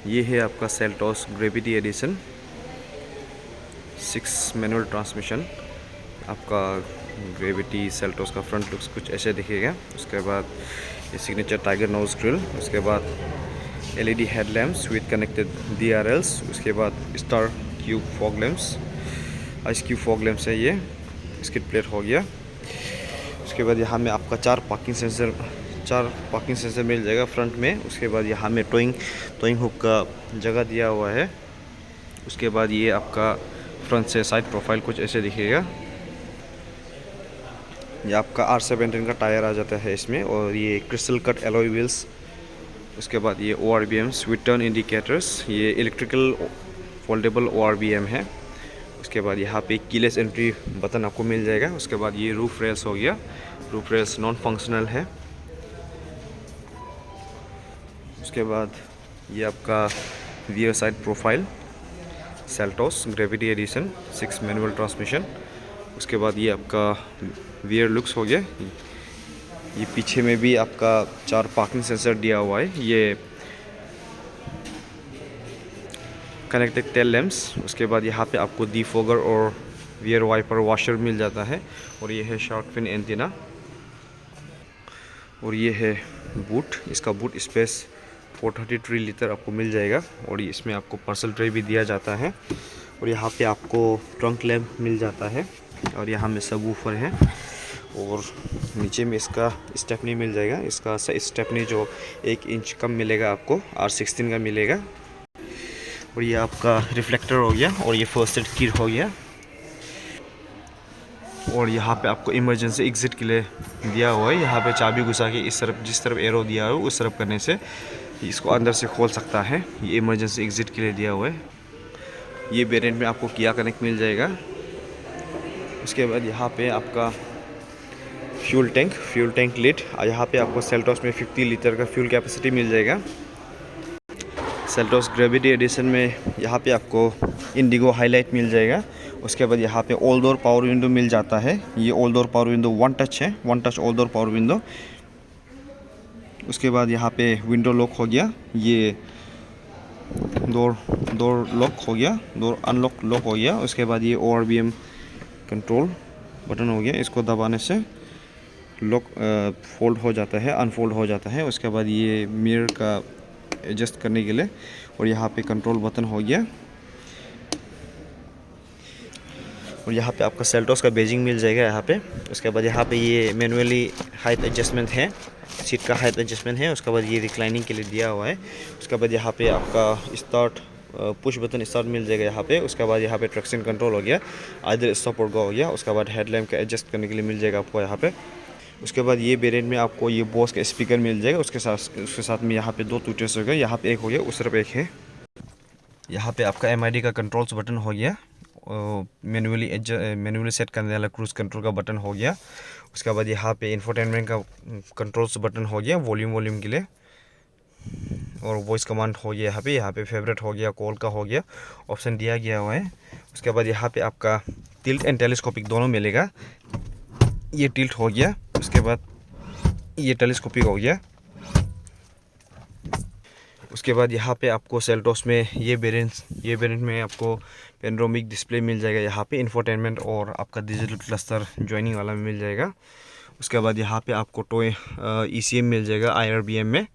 ये है आपका Seltos gravity addition 6 manual transmission. आपका ग्रेविटी सेल्टोस का फ्रंट लुक्स कुछ ऐसे दिखेगा। उसके बाद ये सिग्नेचर टाइगर नोज ग्रिल, उसके बाद LED headlamps with connected DRLs, उसके बाद star cube fog lamps, ice cube fog lamps है ये, स्किड प्लेट हो गया। उसके बाद यहाँ में आपका चार पार्किंग सेंसर मिल जाएगा फ्रंट में। उसके बाद यहाँ में टोइंग हुक का जगह दिया हुआ है। उसके बाद ये आपका फ्रंट से साइड प्रोफाइल कुछ ऐसे दिखेगा। ये आपका R17 का टायर आ जाता है इसमें, और ये क्रिस्टल कट एलॉय व्हील्स। उसके बाद ये ORBMs विद टर्न इंडिकेटर्स, ये इलेक्ट्रिकल फोल्डेबल ORBM है। उसके बाद यहाँ पे कीलेस एंट्री बटन आपको मिल जाएगा। उसके बाद ये रूफ रेल्स हो गया, रूफ रेल्स नॉन फंक्शनल है। उसके बाद ये आपका rear side profile Seltos gravity addition 6 manual transmission. उसके बाद ये आपका रियर लुक्स हो गया। ये पीछे में भी आपका 4 पार्किंग सेंसर दिया हुआ है। ये कनेक्टेड टेल लैम्प्स। उसके बाद यहाँ पे आपको डिफॉगर और रियर वाइपर वॉशर मिल जाता है। और ये है शार्क फिन एंटीना। और ये है बूट, इसका बूट स्पेस 433 लीटर आपको मिल जाएगा। और इसमें आपको पार्सल ट्रे भी दिया जाता है। और यहाँ पे आपको ट्रंक लैम्प मिल जाता है। और यहाँ में सब वूफर है। और नीचे में इसका स्टेपनी मिल जाएगा। इसका स्टेपनी जो 1 इंच कम मिलेगा आपको, R16 का मिलेगा। और ये आपका रिफ्लेक्टर हो गया, और ये फर्स्ट एड किट हो गया। और यहाँ पे आपको इमरजेंसी एग्जिट के लिए दिया हुआ है। यहाँ पे चाबी घुसा के इस तरफ, जिस तरफ एरो दिया हुआ है उस तरफ करने से इसको अंदर से खोल सकता है। ये इमरजेंसी एग्जिट के लिए दिया हुआ है। ये वेरिएंट में आपको किया कनेक्ट मिल जाएगा। उसके बाद यहाँ पे आपका फ्यूल टैंक लिड। यहाँ पे आपको सेल्टोस में 50 लीटर का फ्यूल कैपेसिटी मिल जाएगा। सेल्टोस ग्रेविटी एडिशन में यहाँ पे आपको इंडिगो हाईलाइट मिल जाएगा। उसके बाद यहाँ पे ऑल डोर पावर विंडो मिल जाता है। ये all door power window one touch all door power window. उसके बाद यहाँ पे विंडो लॉक हो गया, ये डोर लॉक हो गया, डोर अनलॉक लॉक हो गया। उसके बाद ये ORBM कंट्रोल बटन हो गया, इसको दबाने से लॉक फोल्ड हो जाता है, अनफोल्ड हो जाता है। उसके बाद ये मिरर का एडजस्ट करने के लिए, और यहाँ पे कंट्रोल बटन हो गया। और यहाँ पे आपका सेल्टोस का बेजिंग मिल जाएगा यहाँ पे। उसके बाद यहाँ पे ये मैनुअली हाइट एडजस्टमेंट है, सीट का हाइट एडजस्टमेंट है। उसके बाद ये रिक्लाइनिंग के लिए दिया हुआ है। उसके बाद यहाँ पे आपका स्टार्ट पुश बटन स्टार्ट मिल जाएगा यहाँ पे। उसके बाद यहाँ पे ट्रैक्शन कंट्रोल हो गया, आइदर स्टॉप और गो हो गया। उसके बाद हेडलैम्प का एडजस्ट करने के लिए मिल जाएगा आपको यहाँ पे। उसके बाद ये वेरिएंट में आपको ये बोस का स्पीकर मिल जाएगा। उसके साथ में यहाँ पे 2 ट्विटर्स हो गए, यहाँ पे एक हो गया, उस तरफ एक है। यहाँ पे आपका MID का कंट्रोल्स बटन हो गया, मैनुअली सेट करने वाला क्रूज कंट्रोल का बटन हो गया। उसके बाद यहाँ पे इंफोटेनमेंट का कंट्रोल्स बटन हो गया वॉल्यूम के लिए, और वॉइस कमांड हो गया यहाँ पे फेवरेट हो गया, कॉल का हो गया, ऑप्शन दिया गया हुआ है। उसके बाद यहाँ पे आपका टिल्ट एंड टेलीस्कोपिक दोनों मिलेगा। ये टिल्ट हो गया, उसके बाद ये टेलीस्कोपिक हो गया। उसके बाद यहाँ पे आपको सेल्टोस में ये वेरिएंट में आपको पेनोरामिक डिस्प्ले मिल जाएगा। यहाँ पे इंफोटेनमेंट और आपका डिजिटल क्लस्टर ज्वाइनिंग वाला मिल जाएगा। उसके बाद यहाँ पे आपको टॉय ECM मिल जाएगा IRBM में।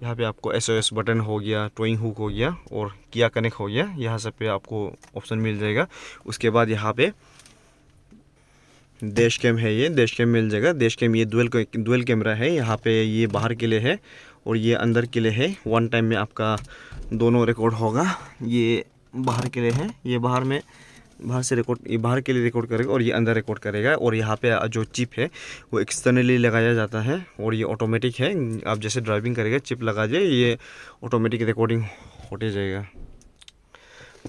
यहाँ पे आपको SOS बटन हो गया, टोइंग हुक हो गया, और किया कनेक्ट हो गया। यहाँ सब पे आपको ऑप्शन मिल जाएगा। उसके बाद यहाँ पे डैश कैम है, ये डैश कैम मिल जाएगा। डैश कैम ये डुअल कैमरा है। यहाँ पे ये बाहर के लिए है और ये अंदर के लिए है। वन टाइम में आपका दोनों रिकॉर्ड होगा। ये बाहर के लिए है, ये बाहर से रिकॉर्ड, ये बाहर के लिए रिकॉर्ड करेगा और ये अंदर रिकॉर्ड करेगा। और यहाँ पे जो चिप है वो एक्सटर्नली लगाया जाता है, और ये ऑटोमेटिक है। आप जैसे ड्राइविंग करेगा चिप लगा दिए, ये ऑटोमेटिक रिकॉर्डिंग होते जाएगा।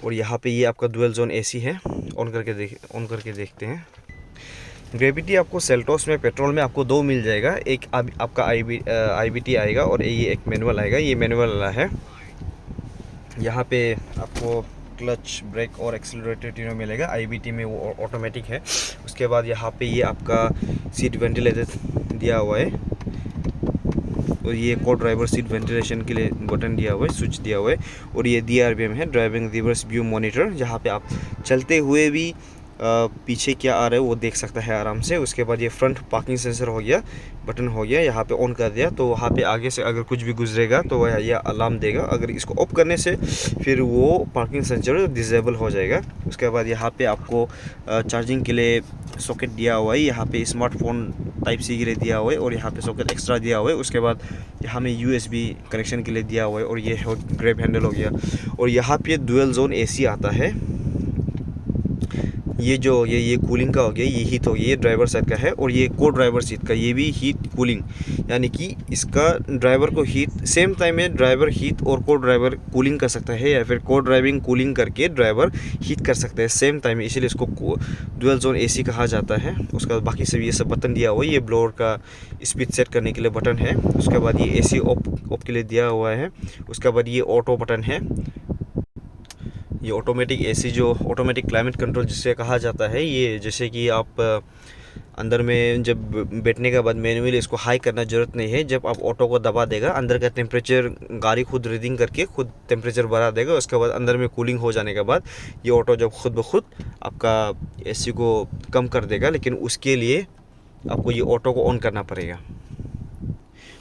और यहाँ पे ये आपका डुअल जोन AC है। ऑन करके देखते हैं। ग्रेविटी आपको सेल्टोस में पेट्रोल में आपको 2 मिल जाएगा। एक आपका IBT आएगा, और ये एक मैनुअल आएगा। ये मैनुअल वाला है। यहाँ पे आपको क्लच, ब्रेक और एक्सीलरेटर तीनों मिलेगा। IBT में वो ऑटोमेटिक है। उसके बाद यहाँ पे ये आपका सीट वेंटिलेटर दिया हुआ है। और ये को ड्राइवर सीट वेंटिलेशन के लिए बटन दिया हुआ है, स्विच दिया हुआ है। और ये DRBM है, ड्राइविंग रिवर्स व्यू मॉनिटर, जहाँ पे आप चलते हुए भी पीछे क्या आ रहा है वो देख सकता है आराम से। उसके बाद ये फ्रंट पार्किंग सेंसर हो गया, बटन हो गया, यहाँ पे ऑन कर दिया तो वहाँ पे आगे से अगर कुछ भी गुजरेगा तो वह यह अलार्म देगा। अगर इसको ऑफ करने से फिर वो पार्किंग सेंसर डिसेबल हो जाएगा। उसके बाद यहाँ पे आपको चार्जिंग के लिए सॉकेट दिया हुआ है, यहाँ पे स्मार्टफोन टाइप सी के लिए दिया हुआ है और यहाँ पे सॉकेट एक्स्ट्रा दिया हुआ है। उसके बाद यहाँ में USB कनेक्शन के लिए दिया हुआ है और ये ग्रैब हैंडल हो गया। और यहाँ पे डुअल जोन AC आता है। ये जो ये कूलिंग का हो गया, ये हीट हो गया, ये ड्राइवर साइड का है। और ये को ड्राइवर सीट का, ये भी हीट कूलिंग, यानी कि इसका ड्राइवर को हीट सेम टाइम में ड्राइवर हीट और को ड्राइवर कूलिंग कर सकता है, या फिर को ड्राइविंग कूलिंग करके ड्राइवर हीट कर सकता है सेम टाइम में, इसीलिए इसको डुअल जोन AC कहा जाता है। उसका बाकी सब ये सब बटन दिया हुआ है। ये ब्लोअर का स्पीड सेट करने के लिए बटन है। उसके बाद ये AC ऑफ के लिए दिया हुआ है। उसके बाद ये ऑटो बटन है, ये ऑटोमेटिक AC जो ऑटोमेटिक क्लाइमेट कंट्रोल जिसे कहा जाता है। ये जैसे कि आप अंदर में जब बैठने के बाद मैनुअली इसको हाई करना ज़रूरत नहीं है। जब आप ऑटो को दबा देगा, अंदर का टेम्परेचर गाड़ी खुद रीडिंग करके खुद टेम्परेचर बढ़ा देगा। उसके बाद अंदर में कूलिंग हो जाने के बाद ये ऑटो जब खुद ब खुद आपका AC को कम कर देगा, लेकिन उसके लिए आपको ये ऑटो को ऑन करना पड़ेगा।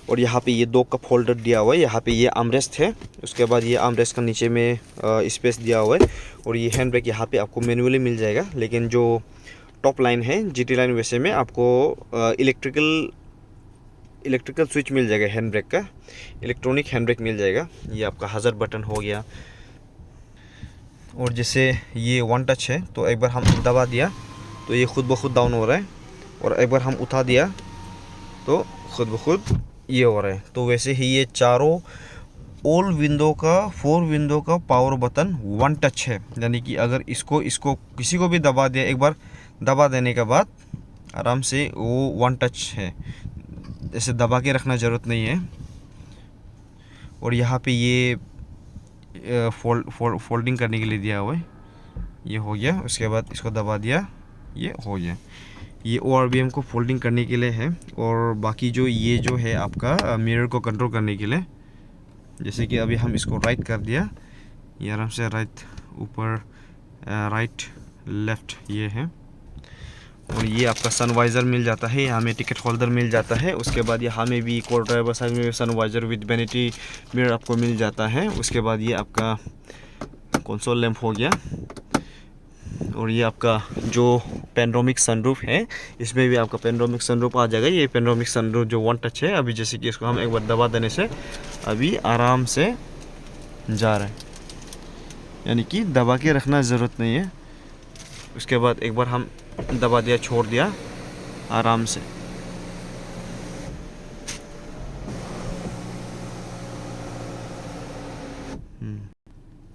और यहाँ पे ये 2 कप होल्डर दिया हुआ है। यहाँ पे ये आर्मरेस्ट है। उसके बाद ये आर्मरेस्ट का नीचे में स्पेस दिया हुआ है। और ये हैंड ब्रेक यहाँ पे आपको मैनुअली मिल जाएगा, लेकिन जो टॉप लाइन है GT लाइन वैसे में आपको इलेक्ट्रिकल स्विच मिल जाएगा, हैंड ब्रेक का इलेक्ट्रॉनिक हैंड ब्रेक मिल जाएगा। ये आपका हज़ार बटन हो गया। और जैसे ये 1 टच है तो एक बार हम दबा दिया तो ये खुद ब खुद डाउन हो रहा है, और एक बार हम उठा दिया तो खुद ब खुद ये हो रहा है। तो वैसे ही ये चारों ऑल विंडो का 4 विंडो का पावर बटन 1 टच है, यानी कि अगर इसको किसी को भी दबा दिया, एक बार दबा देने के बाद आराम से वो 1 टच है, जैसे दबा के रखना ज़रूरत नहीं है। और यहाँ पे ये फोल्डिंग करने के लिए दिया हुआ है, ये हो गया। उसके बाद इसको दबा दिया, ये हो गया। ये ORVM को फोल्डिंग करने के लिए है। और बाकी जो ये जो है आपका मिरर को कंट्रोल करने के लिए, जैसे कि अभी हम इसको राइट कर दिया, ये आराम से राइट ऊपर राइट लेफ़्ट ये है। और ये आपका सनवाइज़र मिल जाता है, यहाँ में टिकट होल्डर मिल जाता है। उसके बाद यहाँ में भी को ड्राइवर साइड में सनवाइज़र विद वैनिटी मिरर आपको मिल जाता है। उसके बाद ये आपका कंसोल लैंप हो गया। और ये आपका जो पेनोरामिक सनरूफ है, इसमें भी आपका पेनोरामिक सनरूफ आ जाएगा। ये पेनोरामिक सनरूफ जो 1 टच है, अभी जैसे कि इसको हम एक बार दबा देने से अभी आराम से जा रहा है, यानी कि दबा के रखना ज़रूरत नहीं है। उसके बाद एक बार हम दबा दिया, छोड़ दिया, आराम से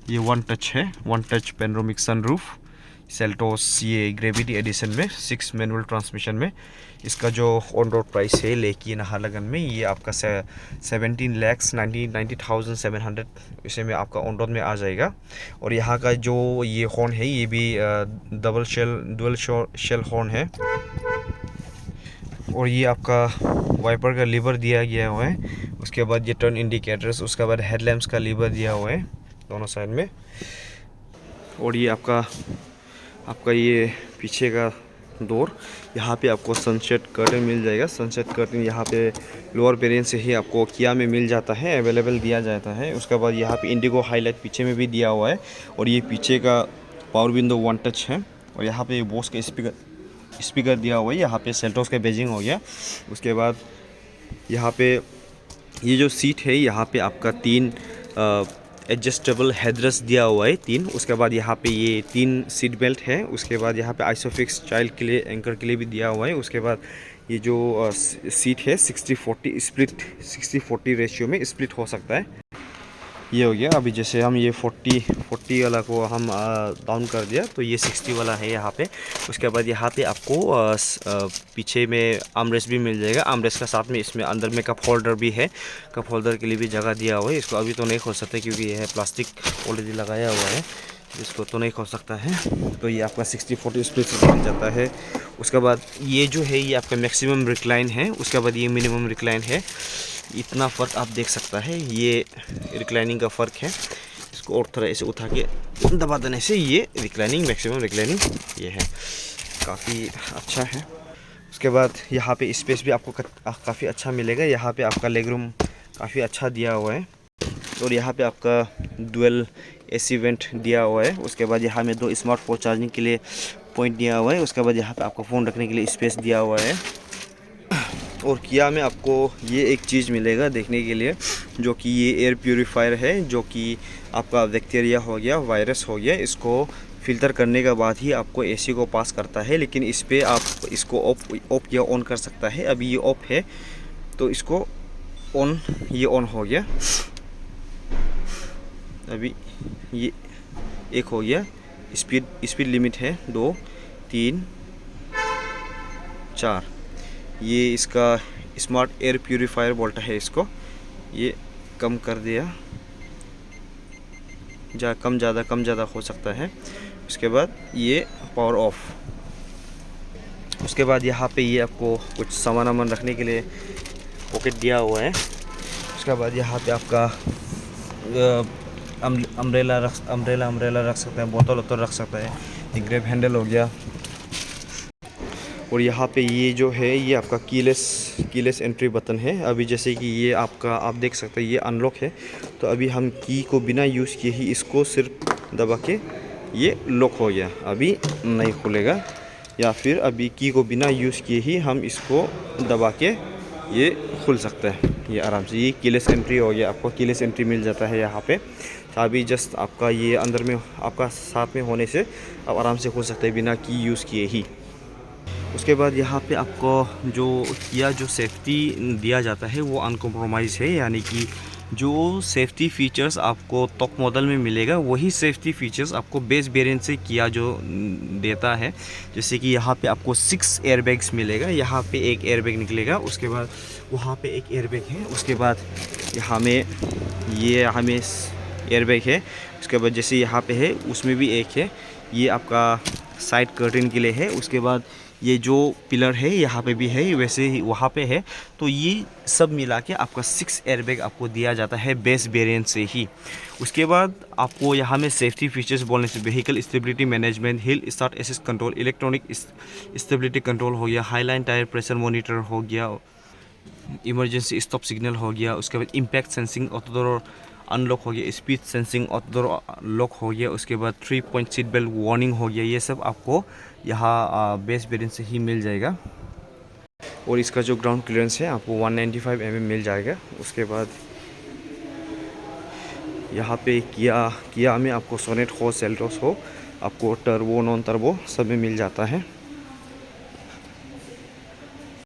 ये 1 टच है, 1 टच पेनोरामिक सनरूफ सेल्टोस ये ग्रेविटी एडिशन में 6 मैनुअल ट्रांसमिशन में। इसका जो ऑन रोड प्राइस है लेकी नाहरलगुन में, ये आपका 17,90,700 इसे में आपका ऑन रोड में आ जाएगा। और यहाँ का जो ये हॉर्न है, ये भी डुअल शेल हॉर्न है। और ये आपका वाइपर का लीवर दिया गया हुआ है। उसके बाद ये टर्न इंडिकेटर्स, उसके बाद हेडलैम्प्स का लीवर दिया हुआ है दोनों साइड में। और ये आपका ये पीछे का डोर, यहाँ पे आपको सनसेट कर्टन मिल जाएगा। सनसेट कर्टन यहाँ पे लोअर वेरिएंट से ही आपको किया में मिल जाता है, अवेलेबल दिया जाता है। उसके बाद यहाँ पे इंडिगो हाईलाइट पीछे में भी दिया हुआ है। और ये पीछे का पावर विंडो 1 टच है। और यहाँ पे बोस का स्पीकर दिया हुआ है। यहाँ पे सेल्टोस का बेजिंग हो गया। उसके बाद यहाँ पे ये जो सीट है, यहाँ पे आपका 3 एडजस्टेबल हेडरेस्ट दिया हुआ है 3। उसके बाद यहाँ पे ये 3 सीट बेल्ट है। उसके बाद यहाँ पे आइसोफिक्स चाइल्ड के लिए, एंकर के लिए भी दिया हुआ है। उसके बाद ये जो सीट है 60-40 स्प्लिट, 60-40 रेशियो में स्प्लिट हो सकता है। ये हो गया। अभी जैसे हम ये 40 वाला को हम डाउन कर दिया तो ये 60 वाला है यहाँ पे। उसके बाद यहाँ पे आपको पीछे में आर्मरेस्ट भी मिल जाएगा। आर्मरेस्ट का साथ में इसमें अंदर में कप होल्डर भी है। कप होल्डर के लिए भी जगह दिया हुआ है। इसको अभी तो नहीं खोल सकते क्योंकि ये है प्लास्टिक ऑलरेडी लगाया हुआ है, इसको तो नहीं खोल सकता है। तो ये आपका 60-40 स्प्लिट से बन जाता है। उसके बाद ये जो है ये आपका मैक्सिमम रिक्लाइन है। उसके बाद ये मिनिमम रिक्लाइन है। इतना फ़र्क आप देख सकता है, ये रिक्लाइनिंग का फ़र्क है। इसको और थोड़ा ऐसे उठा के दबा देने से ये रिक्लाइनिंग, मैक्सिमम रिक्लाइनिंग ये है, काफ़ी अच्छा है। उसके बाद यहाँ पे स्पेस भी आपको काफ़ी अच्छा मिलेगा। यहाँ पे आपका लेग रूम काफ़ी अच्छा दिया हुआ है और यहाँ पे आपका डुअल एसी वेंट दिया हुआ है। उसके बाद यहाँ में 2 स्मार्टफोन चार्जिंग के लिए पॉइंट दिया हुआ है। उसके बाद यहाँ पे आपको फ़ोन रखने के लिए स्पेस दिया हुआ है। और किया में आपको ये एक चीज़ मिलेगा देखने के लिए, जो कि ये एयर प्यूरीफायर है, जो कि आपका बैक्टीरिया हो गया, वायरस हो गया, इसको फ़िल्टर करने के बाद ही आपको एसी को पास करता है। लेकिन इस पर आप इसको ऑफ या ऑन कर सकता है। अभी ये ऑफ है तो इसको ऑन, ये ऑन हो गया। अभी ये एक हो गया। स्पीड लिमिट है 2, 3, 4। ये इसका स्मार्ट एयर प्यूरीफायर बोलता है इसको। ये कम कर दिया, कम ज़्यादा हो सकता है। उसके बाद ये पावर ऑफ। उसके बाद यहाँ पे ये आपको कुछ सामान रखने के लिए पॉकेट दिया हुआ है। उसके बाद यहाँ पे आपका अम्ब्रेला रख सकते हैं, बोतल रख सकता है। ये ग्रैब हैंडल हो गया। और यहाँ पे ये जो है ये आपका कीलेस एंट्री बटन है। अभी जैसे कि ये आपका, आप देख सकते हैं ये अनलॉक है, तो अभी हम की को बिना यूज़ किए ही इसको सिर्फ दबा के ये लॉक हो गया, अभी नहीं खुलेगा। या फिर अभी की को बिना यूज़ किए ही हम इसको दबा के ये खुल सकता है ये आराम से। ये कीलेस एंट्री हो गया, आपको कीलेस एंट्री मिल जाता है यहाँ पे। अभी जस्ट आपका ये अंदर में आपका साथ में होने से आप आराम से खुल सकते हैं बिना की यूज़ किए ही। उसके बाद यहाँ पे आपको जो सेफ्टी दिया जाता है वो अनकम्प्रोमाइज़ है, यानी कि जो सेफ्टी फीचर्स आपको टॉप मॉडल में मिलेगा वही सेफ्टी फीचर्स आपको बेस वेरिएंट से किया जो देता है। जैसे कि यहाँ पे आपको 6 एयरबैग्स मिलेगा, यहाँ पे एक एयरबैग निकलेगा, उसके बाद वहाँ पे एक एयरबैग है, उसके बाद हमें एयरबैग है। उसके बाद जैसे यहाँ पे है उसमें भी एक है, ये आपका साइड कर्टेन के लिए है। उसके बाद ये जो पिलर है यहाँ पे भी है, वैसे ही वहाँ पे है। तो ये सब मिला के आपका 6 एयरबैग आपको दिया जाता है बेस वेरिएंट से ही। उसके बाद आपको यहाँ में सेफ्टी फीचर्स बोलने से vehicle stability management, hill start assist control, electronic stability control हो गया, हाईलाइन टायर प्रेशर मॉनिटर हो गया, इमरजेंसी स्टॉप सिग्नल हो गया। उसके बाद impact sensing auto door unlock हो गया, speed sensing auto door lock हो गया। उसके बाद 3 पॉइंट सीट बेल्ट वार्निंग हो गया। ये सब आपको यहाँ बेस वेरिएंट से ही मिल जाएगा। और इसका जो ग्राउंड क्लियरेंस है आपको 195 mm मिल जाएगा। उसके बाद यहाँ पे किया में आपको सोनेट हो, सेल्टोस हो, आपको टर्बो नॉन टर्बो सब में मिल जाता है।